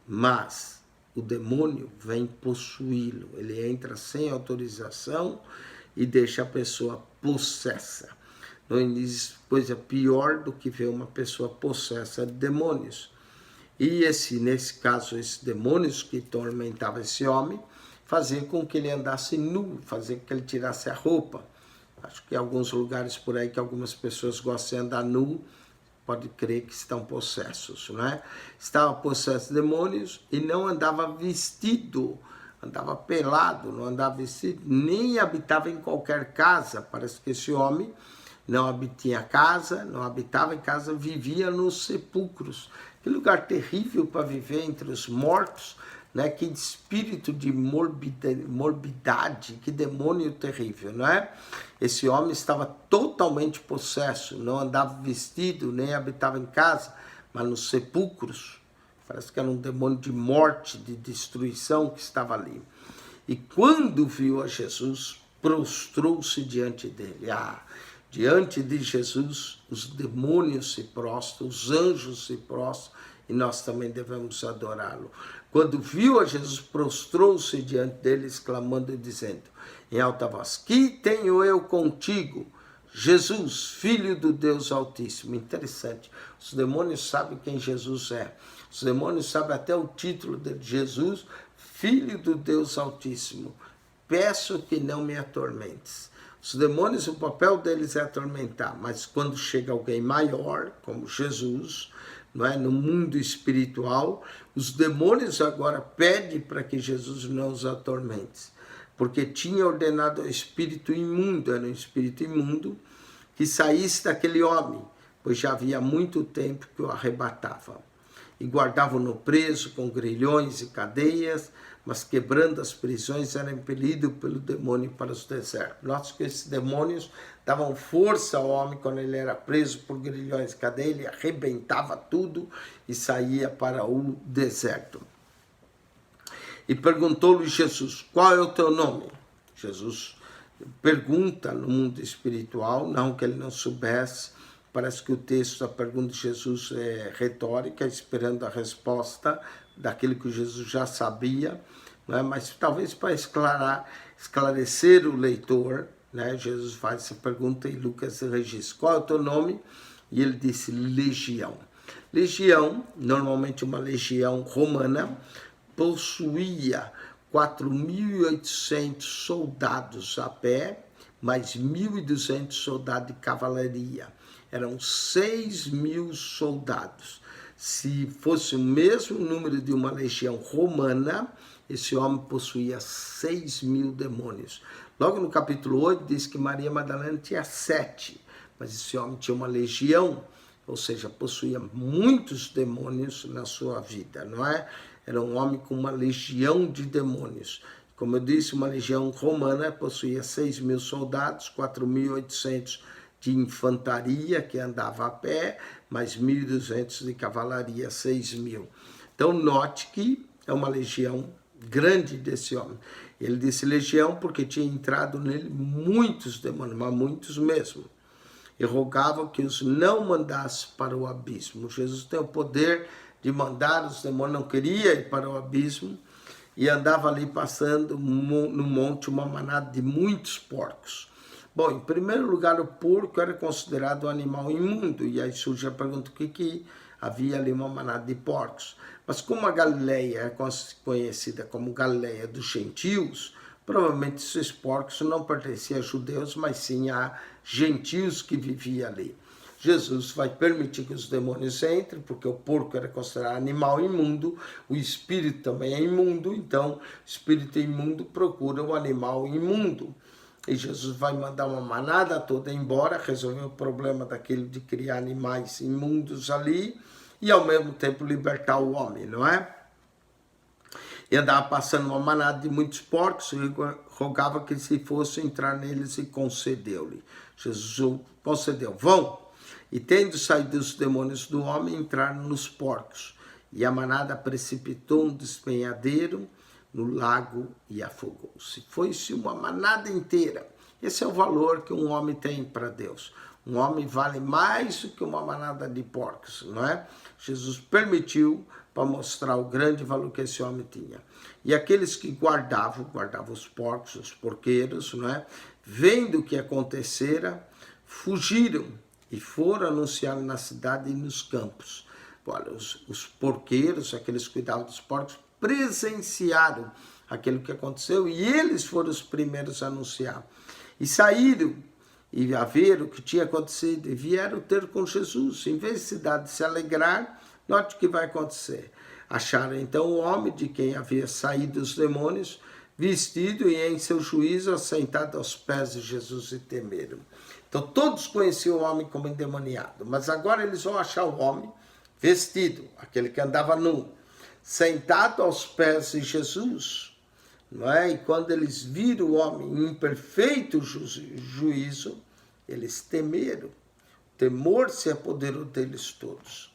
mas o demônio vem possuí-lo. Ele entra sem autorização e deixa a pessoa possessa. Não existe coisa pior do que ver uma pessoa possessa de demônios. E nesse caso, esses demônios que tormentavam esse homem, faziam com que ele andasse nu, faziam com que ele tirasse a roupa. Acho que em alguns lugares por aí que algumas pessoas gostam de andar nu, pode crer que estão possessos, né? Estava possesso de demônios e não andava vestido, andava pelado, não andava vestido, nem habitava em qualquer casa. Parece que esse homem não tinha casa, não habitava em casa, vivia nos sepulcros. Que lugar terrível para viver entre os mortos, né? Que espírito de morbidade, que demônio terrível, não é? Esse homem estava totalmente possesso, não andava vestido, nem habitava em casa, mas nos sepulcros. Parece que era um demônio de morte, de destruição que estava ali. E quando viu a Jesus, prostrou-se diante dele. Diante de Jesus, os demônios se prostram, os anjos se prostram, e nós também devemos adorá-lo. Quando viu a Jesus, prostrou-se diante dele, exclamando e dizendo, em alta voz, que tenho eu contigo, Jesus, Filho do Deus Altíssimo. Interessante, os demônios sabem quem Jesus é. Os demônios sabem até o título de Jesus, Filho do Deus Altíssimo. Peço que não me atormentes. Os demônios, o papel deles é atormentar, mas quando chega alguém maior, como Jesus, não é? No mundo espiritual, os demônios agora pedem para que Jesus não os atormente, porque tinha ordenado ao espírito imundo, era um espírito imundo, que saísse daquele homem, pois já havia muito tempo que o arrebatava. E guardavam-no preso com grilhões e cadeias, mas quebrando as prisões era impelido pelo demônio para os desertos. Note que esses demônios davam força ao homem quando ele era preso por grilhões e cadeias, ele arrebentava tudo e saía para o deserto. E perguntou-lhe Jesus, qual é o teu nome? Jesus pergunta no mundo espiritual, não que ele não soubesse. Parece que o texto da pergunta de Jesus é retórica, esperando a resposta daquilo que Jesus já sabia, né? Mas talvez para esclarecer o leitor, né? Jesus faz essa pergunta e Lucas registra, qual é o teu nome? E ele disse, Legião. Legião, normalmente uma legião romana, possuía 4.800 soldados a pé, mais 1.200 soldados de cavalaria. Eram 6.000 soldados. Se fosse o mesmo número de uma legião romana, esse homem possuía 6.000 demônios. Logo no capítulo 8 diz que Maria Madalena tinha 7, mas esse homem tinha uma legião, ou seja, possuía muitos demônios na sua vida, não é? Era um homem com uma legião de demônios. Como eu disse, uma legião romana possuía 6.000 soldados, 4.800 de infantaria, que andava a pé, mais 1.200 de cavalaria, 6.000. Então, note que é uma legião grande desse homem. Ele disse legião porque tinha entrado nele muitos demônios, mas muitos mesmo. E rogava que os não mandasse para o abismo. Jesus tem o poder de mandar os demônios, não queria ir para o abismo, e andava ali passando no monte uma manada de muitos porcos. Bom, em primeiro lugar, o porco era considerado um animal imundo, e aí surge a pergunta o que havia ali uma manada de porcos. Mas como a Galileia é conhecida como Galileia dos gentios, provavelmente esses porcos não pertenciam a judeus, mas sim a gentios que viviam ali. Jesus vai permitir que os demônios entrem, porque o porco era considerado animal imundo, o espírito também é imundo, então o espírito imundo procura o animal imundo. E Jesus vai mandar uma manada toda embora, resolver o problema daquele de criar animais imundos ali, e ao mesmo tempo libertar o homem, não é? E andava passando uma manada de muitos porcos, e rogava que se fosse entrar neles, e concedeu-lhe. Jesus concedeu, vão. E tendo saído os demônios do homem, entraram nos porcos. E a manada precipitou um despenhadeiro no lago e afogou-se. Foi-se uma manada inteira. Esse é o valor que um homem tem para Deus. Um homem vale mais do que uma manada de porcos, não é? Jesus permitiu para mostrar o grande valor que esse homem tinha. E aqueles que guardavam os porcos, os porqueiros, não é? Vendo o que acontecera, fugiram e foram anunciar na cidade e nos campos. Olha, os porqueiros, aqueles que cuidavam dos porcos, presenciaram aquilo que aconteceu e eles foram os primeiros a anunciar. E saíram e a ver o que tinha acontecido e vieram ter com Jesus. Em vez de cidade se alegrar, note o que vai acontecer. Acharam então o homem de quem havia saído os demônios, vestido e em seu juízo assentado aos pés de Jesus, e temeram. Então todos conheciam o homem como endemoniado, mas agora eles vão achar o homem vestido, aquele que andava nu, sentado aos pés de Jesus, não é? E quando eles viram o homem em perfeito juízo, eles temeram. O temor se apoderou deles todos.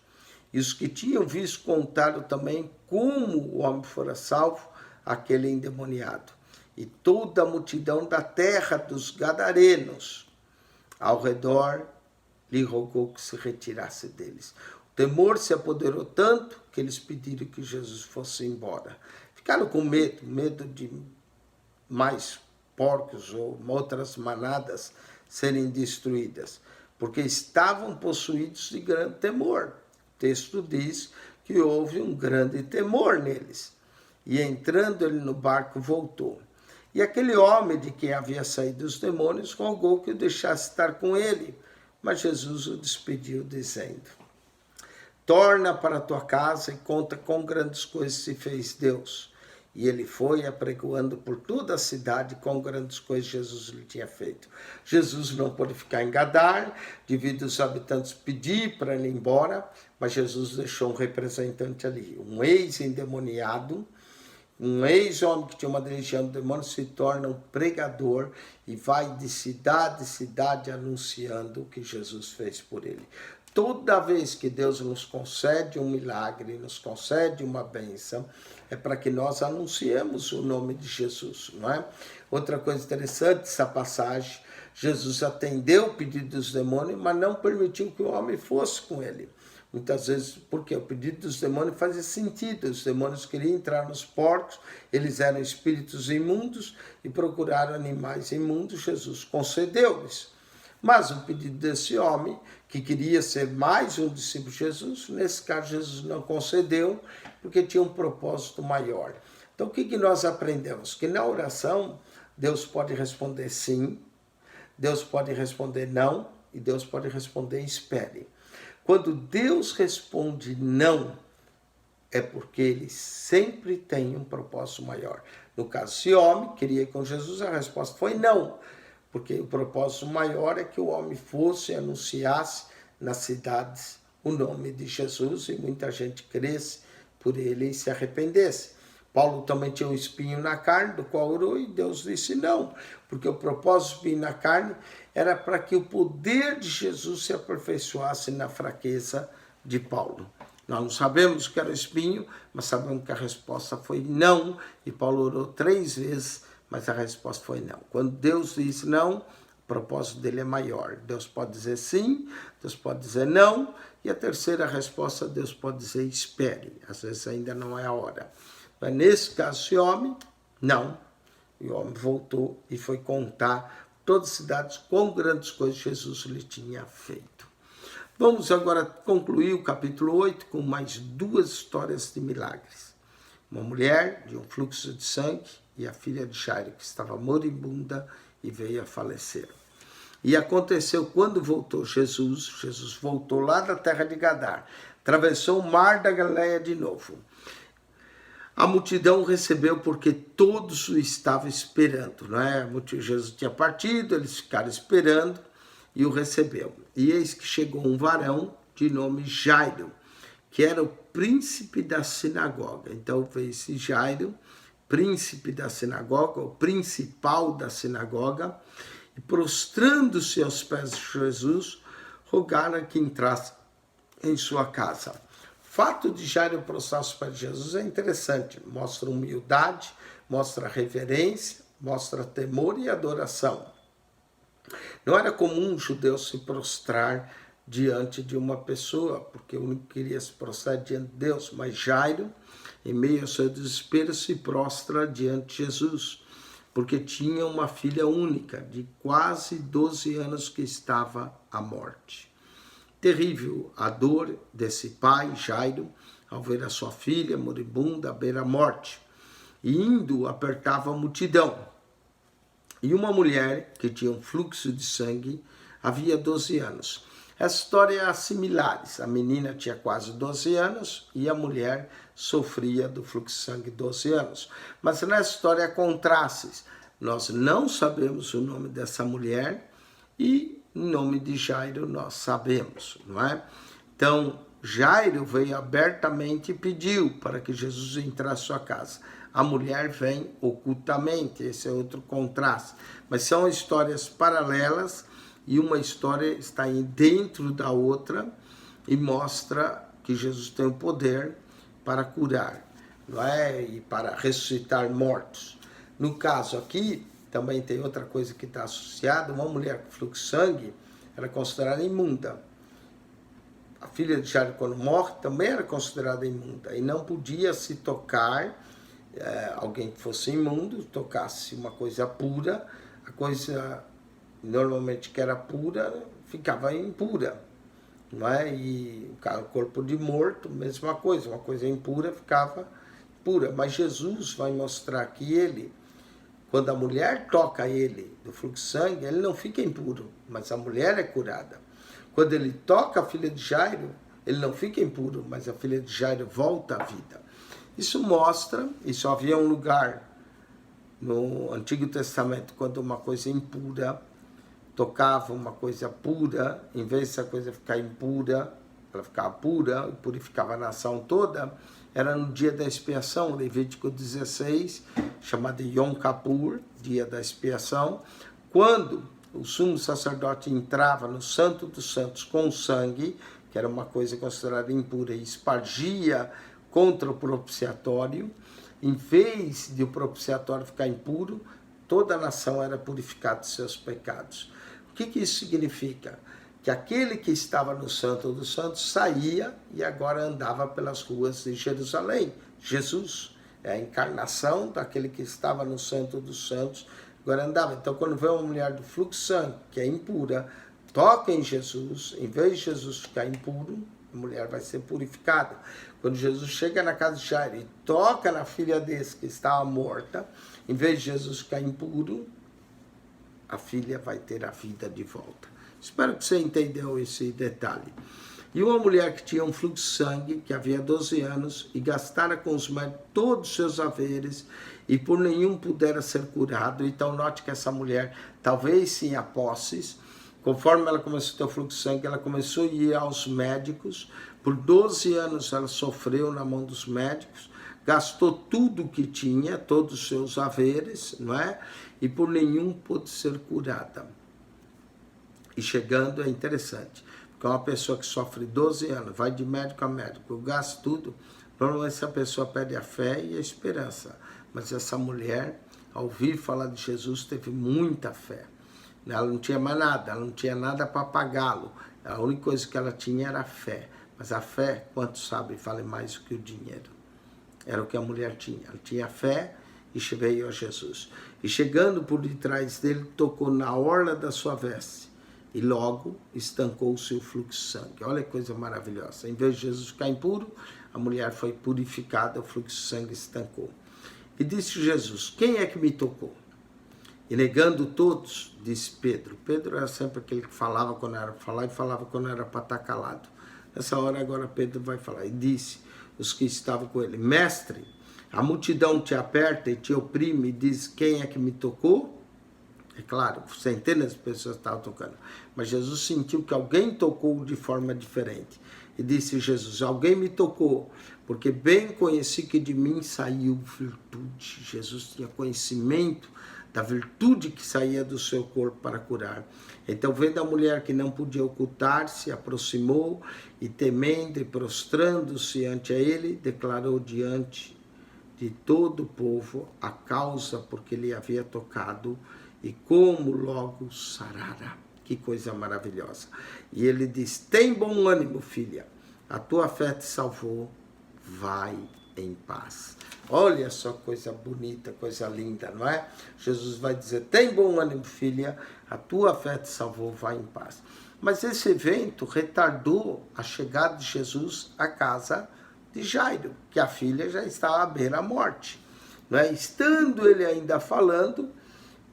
E os que tinham visto contaram também como o homem fora salvo, aquele endemoniado. E toda a multidão da terra dos gadarenos ao redor lhe rogou que se retirasse deles. O temor se apoderou tanto que eles pediram que Jesus fosse embora. Ficaram com medo de mais porcos ou outras manadas serem destruídas, porque estavam possuídos de grande temor. O texto diz que houve um grande temor neles. E entrando ele no barco, voltou. E aquele homem de quem havia saído os demônios rogou que o deixasse estar com ele, mas Jesus o despediu, dizendo: torna para a tua casa e conta quão grandes coisas se fez Deus. E ele foi apregoando por toda a cidade quão grandes coisas Jesus lhe tinha feito. Jesus não pôde ficar em Gadar, devido aos habitantes pedir para ele ir embora, mas Jesus deixou um representante ali, um ex-endemoniado, um ex-homem que tinha uma legião de demônios, se torna um pregador e vai de cidade em cidade anunciando o que Jesus fez por ele. Toda vez que Deus nos concede um milagre, nos concede uma bênção, é para que nós anunciemos o nome de Jesus, não é? Outra coisa interessante dessa passagem, Jesus atendeu o pedido dos demônios, mas não permitiu que o homem fosse com ele. Muitas vezes, porque o pedido dos demônios fazia sentido. Os demônios queriam entrar nos porcos, eles eram espíritos imundos e procuraram animais imundos. Jesus concedeu-lhes. Mas o pedido desse homem, que queria ser mais um discípulo de Jesus, nesse caso Jesus não concedeu, porque tinha um propósito maior. Então o que nós aprendemos? Que na oração Deus pode responder sim, Deus pode responder não, e Deus pode responder espere. Quando Deus responde não, é porque ele sempre tem um propósito maior. No caso, se o homem queria ir com Jesus, a resposta foi não, porque o propósito maior é que o homem fosse e anunciasse nas cidades o nome de Jesus, e muita gente cresce por ele e se arrependesse. Paulo também tinha um espinho na carne, do qual orou, e Deus disse não, porque o propósito do espinho na carne era para que o poder de Jesus se aperfeiçoasse na fraqueza de Paulo. Nós não sabemos o que era o espinho, mas sabemos que a resposta foi não. E Paulo orou 3 vezes, mas a resposta foi não. Quando Deus diz não, o propósito dele é maior. Deus pode dizer sim, Deus pode dizer não. E a terceira resposta, Deus pode dizer espere. Às vezes ainda não é a hora. Mas nesse caso, esse homem, não. E o homem voltou e foi contar todas as cidades quão grandes coisas Jesus lhe tinha feito. Vamos agora concluir o capítulo 8 com mais 2 histórias de milagres. Uma mulher de um fluxo de sangue e a filha de Jairo, que estava moribunda e veio a falecer. E aconteceu quando voltou Jesus voltou lá da terra de Gadar, atravessou o mar da Galileia de novo. A multidão recebeu porque todos o estavam esperando, não é? Jesus tinha partido, eles ficaram esperando e o recebeu. E eis que chegou um varão de nome Jairo, que era o príncipe da sinagoga. Então veio esse Jairo, príncipe da sinagoga, o principal da sinagoga, e prostrando-se aos pés de Jesus, rogaram que entrasse em sua casa. O fato de Jairo prostrar aos pés de Jesus é interessante, mostra humildade, mostra reverência, mostra temor e adoração. Não era comum um judeu se prostrar diante de uma pessoa, porque o único que queria se prostrar diante de Deus, mas Jairo, em meio ao seu desespero, se prostra diante de Jesus, porque tinha uma filha única, de quase 12 anos, que estava à morte. Terrível a dor desse pai, Jairo, ao ver a sua filha moribunda à beira-morte. E indo, apertava a multidão. E uma mulher que tinha um fluxo de sangue havia 12 anos. Essa história é similares. A menina tinha quase 12 anos e a mulher sofria do fluxo de sangue 12 anos. Mas nessa história há contrastes. Nós não sabemos o nome dessa mulher e em nome de Jairo nós sabemos, não é? Então, Jairo veio abertamente e pediu para que Jesus entrasse em sua casa. A mulher vem ocultamente, esse é outro contraste. Mas são histórias paralelas e uma história está aí dentro da outra e mostra que Jesus tem o poder para curar, não é? E para ressuscitar mortos. No caso aqui, também tem outra coisa que está associada, uma mulher com fluxo de sangue era considerada imunda. A filha de Jairo, quando morre, também era considerada imunda e não podia se tocar alguém que fosse imundo, tocasse uma coisa pura, a coisa normalmente que era pura ficava impura, não é? E o corpo de morto, mesma coisa, uma coisa impura ficava pura. Mas Jesus vai mostrar que ele, quando a mulher toca ele do fluxo de sangue, ele não fica impuro, mas a mulher é curada. Quando ele toca a filha de Jairo, ele não fica impuro, mas a filha de Jairo volta à vida. Isso mostra, isso havia um lugar no Antigo Testamento, quando uma coisa impura tocava uma coisa pura, em vez dessa coisa ficar impura, ela ficava pura e purificava a nação toda, era no dia da expiação, Levítico 16, chamado Yom Kippur, dia da expiação, quando o sumo sacerdote entrava no Santo dos Santos com sangue, que era uma coisa considerada impura, e espargia contra o propiciatório, em vez de o propiciatório ficar impuro, toda a nação era purificada de seus pecados. O que isso significa? Que aquele que estava no Santo dos Santos saía e agora andava pelas ruas de Jerusalém. Jesus é a encarnação daquele que estava no Santo dos Santos, agora andava. Então, quando vê uma mulher do fluxo de sangue, que é impura, toca em Jesus, em vez de Jesus ficar impuro, a mulher vai ser purificada. Quando Jesus chega na casa de Jairo e toca na filha desse que estava morta, em vez de Jesus ficar impuro, a filha vai ter a vida de volta. Espero que você entendeu esse detalhe. E uma mulher que tinha um fluxo de sangue, que havia 12 anos, e gastara com os médicos todos os seus haveres, e por nenhum pudera ser curado. Então note que essa mulher, talvez sim a posses, conforme ela começou a ter o fluxo de sangue, ela começou a ir aos médicos. Por 12 anos ela sofreu na mão dos médicos, gastou tudo o que tinha, todos os seus haveres, não é? E por nenhum pôde ser curada. E chegando, é interessante, Porque uma pessoa que sofre 12 anos, vai de médico a médico, gasta tudo, normalmente essa pessoa perde a fé e a esperança. Mas essa mulher, ao ouvir falar de Jesus, teve muita fé. Ela não tinha mais nada, ela não tinha nada para pagá-lo. A única coisa que ela tinha era a fé. Mas a fé, quantos sabem, vale mais do que o dinheiro. Era o que a mulher tinha. Ela tinha fé e veio a Jesus. E chegando por detrás dele, tocou na orla da sua veste. E logo estancou o seu fluxo de sangue. Olha que coisa maravilhosa. Em vez de Jesus ficar impuro, a mulher foi purificada, o fluxo de sangue estancou. E disse Jesus, quem é que me tocou? E negando todos, disse Pedro. Pedro era sempre aquele que falava quando era para falar e falava quando era para estar calado. Nessa hora agora Pedro vai falar. E disse os que estavam com ele, mestre, a multidão te aperta e te oprime e diz, quem é que me tocou? É claro, centenas de pessoas estavam tocando. Mas Jesus sentiu que alguém tocou de forma diferente. E disse Jesus, alguém me tocou, porque bem conheci que de mim saiu virtude. Jesus tinha conhecimento da virtude que saía do seu corpo para curar. Então, vendo a mulher que não podia ocultar-se, aproximou e temendo e prostrando-se ante ele, declarou diante de todo o povo a causa porque lhe havia tocado e como logo sarara. Que coisa maravilhosa. E ele diz, tem bom ânimo, filha, a tua fé te salvou, vai em paz. Olha só coisa bonita, coisa linda, não é? Jesus vai dizer, tem bom ânimo, filha, a tua fé te salvou, vai em paz. Mas esse evento retardou a chegada de Jesus à casa de Jairo, que a filha já estava à beira da morte. Não é? Estando ele ainda falando,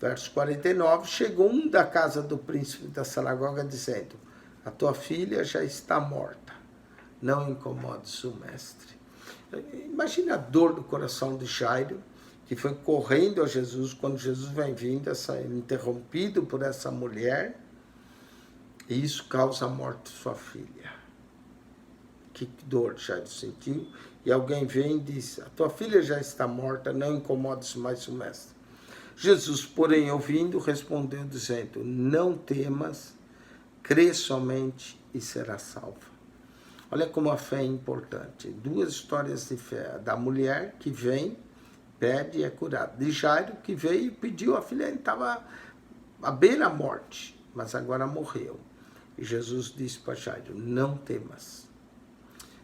verso 49, chegou um da casa do príncipe da sinagoga dizendo, a tua filha já está morta, não incomodes o mestre. Imagina a dor do coração de Jairo, que foi correndo a Jesus, quando Jesus vem vindo, interrompido por essa mulher, e isso causa a morte de sua filha. Que dor Jairo sentiu, e alguém vem e diz, a tua filha já está morta, não incomodes mais o mestre. Jesus, porém, ouvindo, respondeu dizendo, não temas, crê somente e será salva. Olha como a fé é importante. Duas histórias de fé. Da mulher que vem, pede e é curada. De Jairo que veio e pediu, a filha estava à beira da morte, mas agora morreu. E Jesus disse para Jairo, não temas.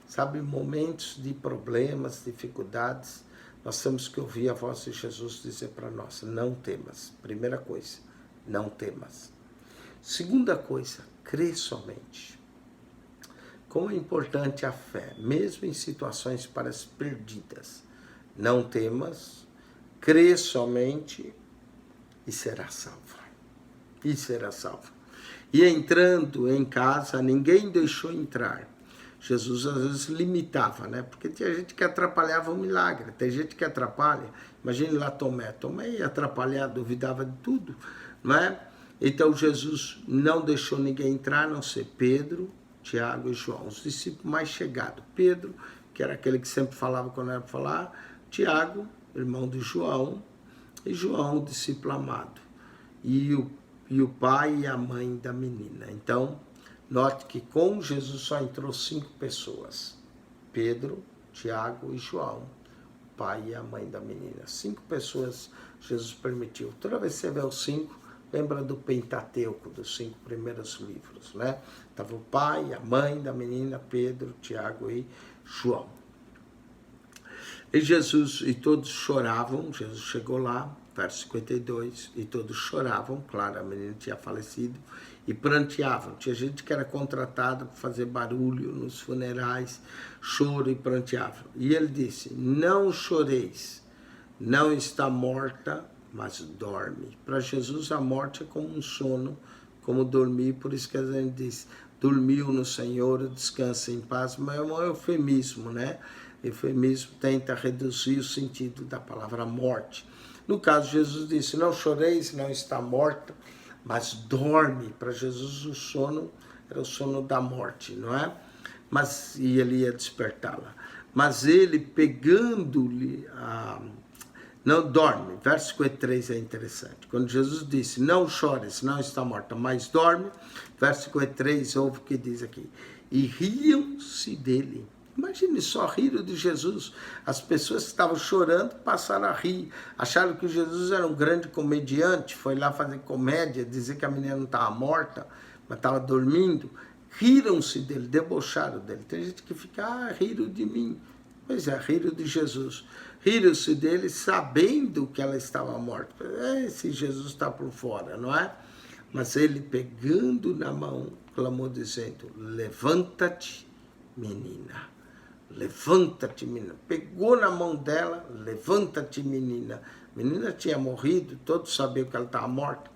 Sabe, momentos de problemas, dificuldades, nós temos que ouvir a voz de Jesus dizer para nós, não temas. Primeira coisa, não temas. Segunda coisa, crê somente. Como é importante a fé, mesmo em situações parece perdidas. Não temas, crê somente e será salvo. E será salvo. E entrando em casa, ninguém deixou entrar. Jesus às vezes limitava, né? Porque tinha gente que atrapalhava o milagre, tem gente que atrapalha. Imagine lá Tomé ia atrapalhar, duvidava de tudo, não é? Então Jesus não deixou ninguém entrar, a não ser Pedro, Tiago e João, os discípulos mais chegados. Pedro, que era aquele que sempre falava quando era para falar, Tiago, irmão de João, e João, o discípulo amado, e o pai e a mãe da menina. Então, note que com Jesus só entrou 5 pessoas, Pedro, Tiago e João, o pai e a mãe da menina. 5 pessoas Jesus permitiu. Toda vez que você vê os 5, lembra do Pentateuco, dos 5 primeiros livros, né? Estava o pai, a mãe da menina, Pedro, Tiago e João. E Jesus, e todos choravam, Jesus chegou lá, verso 52, e todos choravam, claro, a menina tinha falecido, e pranteavam. Tinha gente que era contratada para fazer barulho nos funerais, choro e pranteavam. E ele disse, não choreis, não está morta, mas dorme. Para Jesus a morte é como um sono, como dormir, por isso que a gente diz, dormiu no Senhor, descansa em paz, mas é um eufemismo, né? Eufemismo tenta reduzir o sentido da palavra morte. No caso, Jesus disse, não choreis, não está morta, mas dorme. Para Jesus o sono era o sono da morte, não é? E ele ia despertá-la. Mas ele, pegando-lhe Não dorme. Verso 53 é interessante. Quando Jesus disse, não chores, não está morta, mas dorme. Verso 53, ouve o que diz aqui. E riam-se dele. Imagine só, riram de Jesus. As pessoas que estavam chorando passaram a rir. Acharam que Jesus era um grande comediante. Foi lá fazer comédia, dizer que a menina não estava morta, mas estava dormindo. Riram-se dele, debocharam dele. Tem gente que fica, riram de mim. Pois é, riram de Jesus. Riram-se dele sabendo que ela estava morta. Esse Jesus está por fora, não é? Mas ele, pegando na mão, clamou dizendo, levanta-te, menina. Levanta-te, menina. Pegou na mão dela, levanta-te, menina. A menina tinha morrido, todos sabiam que ela estava morta.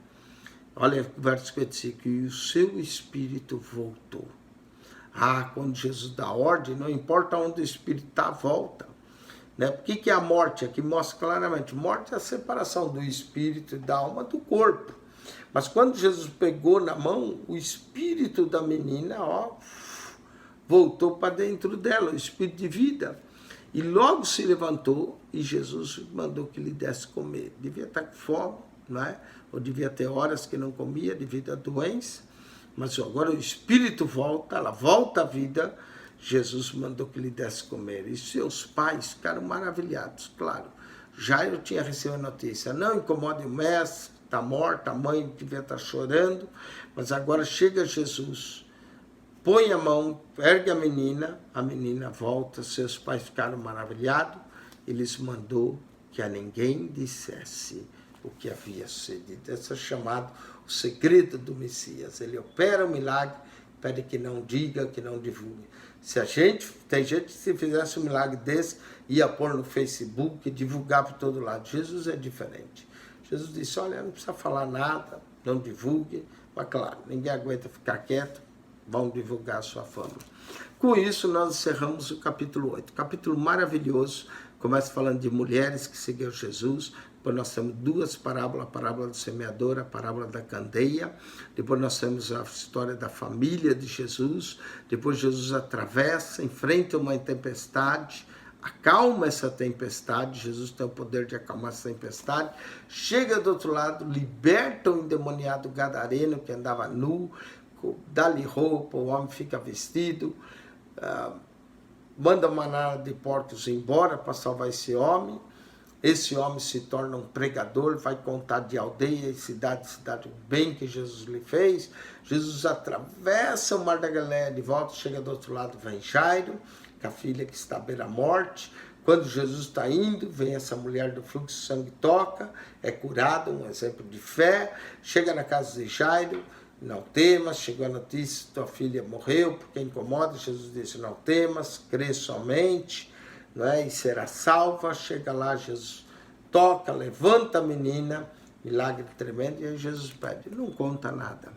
Olha o verso 55, e o seu espírito voltou. Quando Jesus dá ordem, não importa onde o espírito está, volta. Né? O que é a morte? Aqui mostra claramente, morte é a separação do espírito e da alma do corpo. Mas quando Jesus pegou na mão, o espírito da menina, voltou para dentro dela, o espírito de vida. E logo se levantou e Jesus mandou que lhe desse comer. Devia estar com fome, não é? Ou devia ter horas que não comia devido à doença. Mas agora o espírito volta, ela volta à vida. Jesus mandou que lhe desse comer. E seus pais ficaram maravilhados, claro. Jairo tinha recebido a notícia, não incomode o mestre, está morta, a mãe devia estar chorando. Mas agora chega Jesus, põe a mão, ergue a menina volta, seus pais ficaram maravilhados. Eles mandou que a ninguém dissesse o que havia sucedido. Esse é chamado o segredo do Messias. Ele opera o milagre, pede que não diga, que não divulgue. Tem gente que se fizesse um milagre desse, ia pôr no Facebook, divulgar para todo lado. Jesus é diferente. Jesus disse, olha, não precisa falar nada, não divulgue. Mas claro, ninguém aguenta ficar quieto, vão divulgar a sua fama. Com isso, nós encerramos o capítulo 8. Capítulo maravilhoso, começa falando de mulheres que seguiram Jesus. Depois nós temos duas parábolas, a parábola do semeador, a parábola da candeia. Depois nós temos a história da família de Jesus. Depois Jesus atravessa, enfrenta uma tempestade, acalma essa tempestade. Jesus tem o poder de acalmar essa tempestade. Chega do outro lado, liberta o endemoniado gadareno que andava nu, dá-lhe roupa, o homem fica vestido, manda uma manada de porcos embora para salvar esse homem. Esse homem se torna um pregador, vai contar de aldeia e cidade o bem que Jesus lhe fez. Jesus atravessa o Mar da Galileia de volta, chega do outro lado, vem Jairo, com a filha que está à beira-morte. Quando Jesus está indo, vem essa mulher do fluxo de sangue, toca, é curada, um exemplo de fé. Chega na casa de Jairo, não temas, chegou a notícia, tua filha morreu, porque incomoda. Jesus disse, não temas, crê somente, não é? E será salva. Chega lá, Jesus toca, levanta a menina, milagre tremendo, e aí Jesus pede, não conta nada.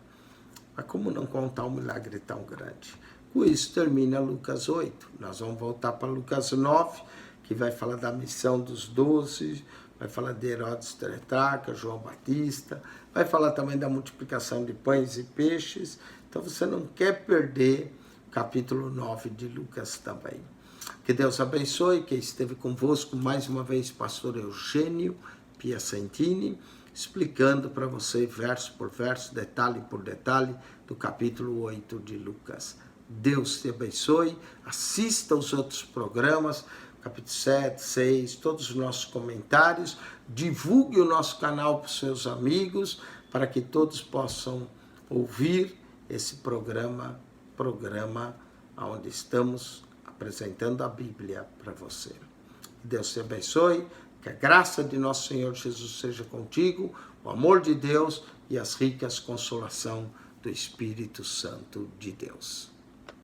Mas como não contar um milagre tão grande? Com isso termina Lucas 8. Nós vamos voltar para Lucas 9, que vai falar da missão dos 12, vai falar de Herodes Tetrarca, João Batista, vai falar também da multiplicação de pães e peixes. Então você não quer perder o capítulo 9 de Lucas também. Que Deus abençoe, que esteve convosco mais uma vez, pastor Eugênio Piacentini, explicando para você verso por verso, detalhe por detalhe, do capítulo 8 de Lucas. Deus te abençoe, assista os outros programas, capítulo 7, 6, todos os nossos comentários, divulgue o nosso canal para os seus amigos, para que todos possam ouvir esse programa onde estamos apresentando a Bíblia para você. Deus te abençoe, que a graça de nosso Senhor Jesus seja contigo, o amor de Deus e as ricas consolação do Espírito Santo de Deus.